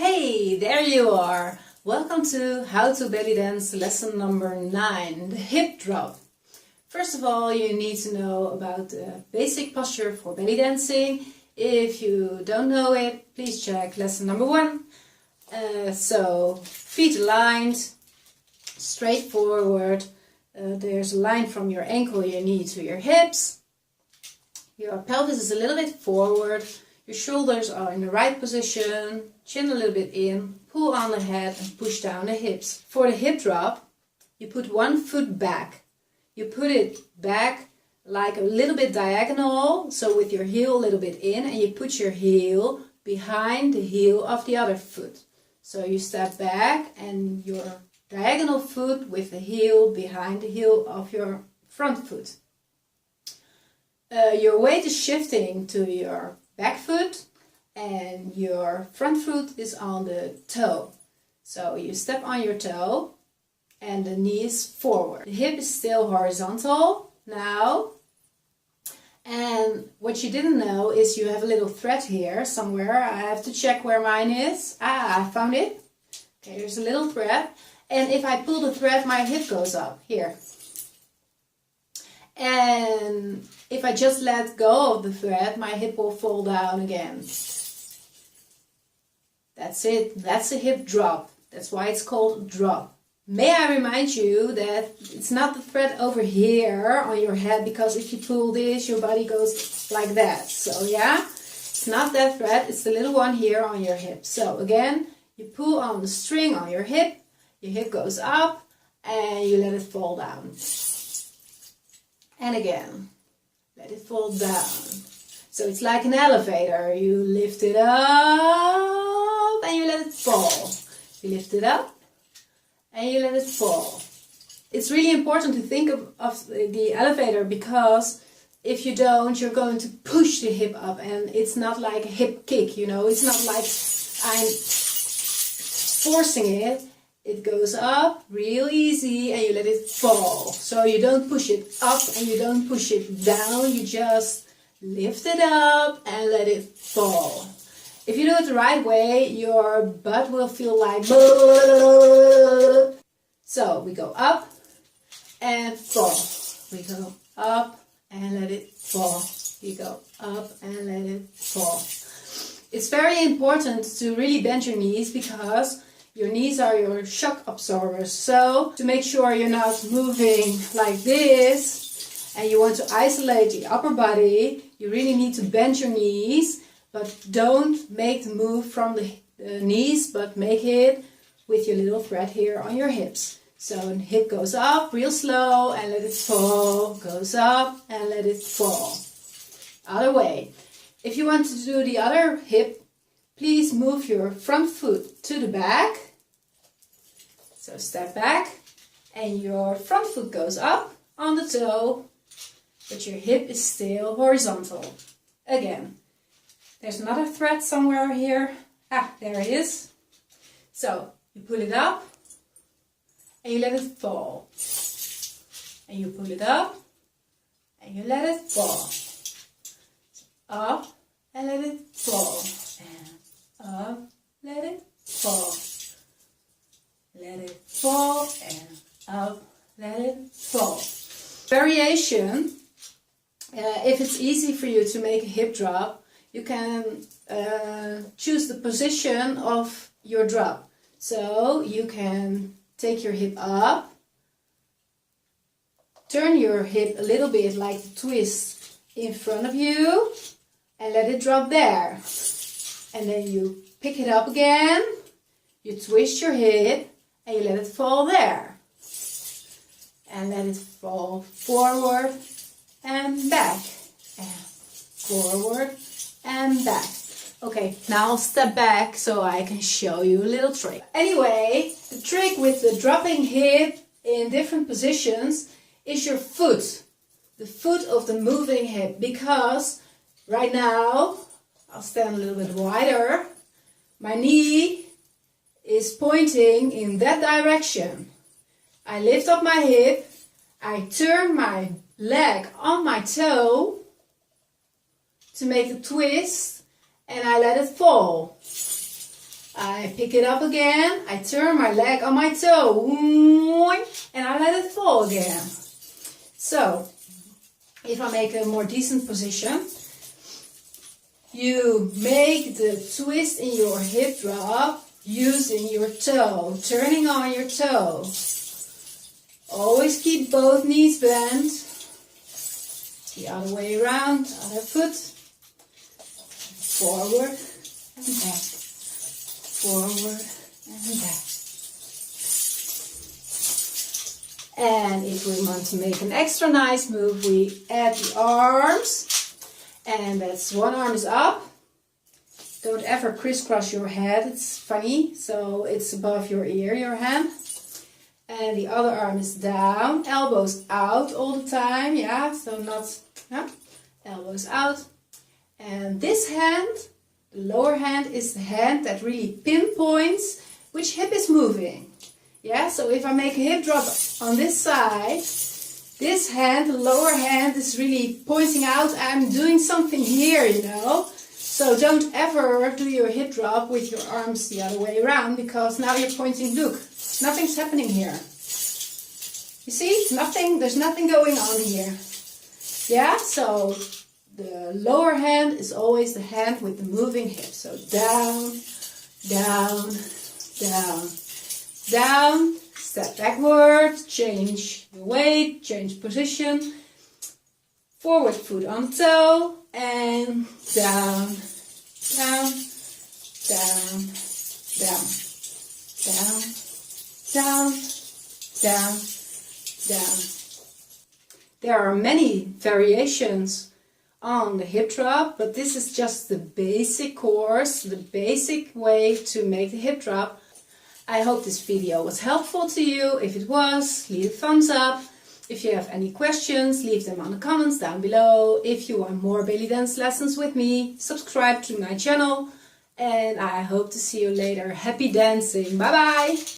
Hey, there you are! Welcome to How to Belly Dance lesson number 9, the hip drop. First of all, you need to know about the basic posture for belly dancing. If you don't know it, please check lesson number 1. So, feet aligned, straight forward. There's a line from your ankle, your knee to your hips. Your pelvis is a little bit forward. Your shoulders are in the right position, chin a little bit in, pull on the head and push down the hips. For the hip drop, you put one foot back. You put it back like a little bit diagonal, so with your heel a little bit in, and you put your heel behind the heel of the other foot. So you step back and your diagonal foot with the heel behind the heel of your front foot. Your weight is shifting to your back foot and your front foot is on the toe. So you step on your toe and the knee is forward. The hip is still horizontal now. And what you didn't know is you have a little thread here somewhere. I have to check where mine is. I found it. Okay, there's a little thread. And if I pull the thread, my hip goes up here. And if I just let go of the thread, my hip will fall down again. That's it. That's a hip drop. That's why it's called drop. May I remind you that it's not the thread over here on your head, because if you pull this, your body goes like that. So yeah, it's not that thread. It's the little one here on your hip. So again, you pull on the string on your hip goes up and you let it fall down. And again, let it fall down. So it's like an elevator. You lift it up and you let it fall. You lift it up and you let it fall. It's really important to think of the elevator, because if you don't, you're going to push the hip up, and it's not like a hip kick, you know. It's not like I'm forcing it. It goes up real easy and you let it fall. So you don't push it up and you don't push it down. You just lift it up and let it fall. If you do it the right way, your butt will feel like... So we go up and fall. We go up and let it fall. We go up and let it fall. It's very important to really bend your knees, because your knees are your shock absorbers. So to make sure you're not moving like this and you want to isolate the upper body, you really need to bend your knees, but don't make the move from the knees, but make it with your little thread here on your hips. So the hip goes up real slow and let it fall, goes up and let it fall. Other way. If you want to do the other hip, please move your front foot to the back. So step back and your front foot goes up on the toe, but your hip is still horizontal. Again, there's another thread somewhere here. There it is. So you pull it up and you let it fall. And you pull it up and you let it fall. Up and let it fall. And up, let it fall. Let it fall and up, let it fall. Variation. If it's easy for you to make a hip drop, you can choose the position of your drop. So you can take your hip up, turn your hip a little bit like the twist in front of you, and let it drop there. And then you pick it up again, you twist your hip, and you let it fall there. And let it fall forward and back. And forward and back. Okay, now I'll step back so I can show you a little trick. Anyway, the trick with the dropping hip in different positions is your foot. The foot of the moving hip. Because right now, I'll stand a little bit wider. My knee is pointing in that direction. I lift up my hip, I turn my leg on my toe to make a twist, and I let it fall. I pick it up again, I turn my leg on my toe, and I let it fall again. So, if I make a more decent position, you make the twist in your hip drop using your toe, turning on your toe. Always keep both knees bent. The other way around, other foot. Forward and back. Forward and back. And if we want to make an extra nice move, we add the arms. And that's one arm is up. Don't ever crisscross your head, it's funny. So it's above your ear, your hand. And the other arm is down, elbows out all the time, yeah, so not, elbows out. And this hand, the lower hand, is the hand that really pinpoints which hip is moving. Yeah, so if I make a hip drop on this side, this hand, the lower hand, is really pointing out I'm doing something here, you know. So don't ever do your hip drop with your arms the other way around, because now you're pointing, look, nothing's happening here. You see, there's nothing going on here. Yeah, so the lower hand is always the hand with the moving hip. So down, down, down, down, step backward, change the weight, change position, forward foot on toe, and down, down, down, down, down, down, down, down. There are many variations on the hip drop, but this is just the basic course, the basic way to make the hip drop. I hope this video was helpful to you. If it was, leave a thumbs up. If you have any questions, leave them on the comments down below. If you want more belly dance lessons with me, subscribe to my channel. And I hope to see you later. Happy dancing. Bye bye.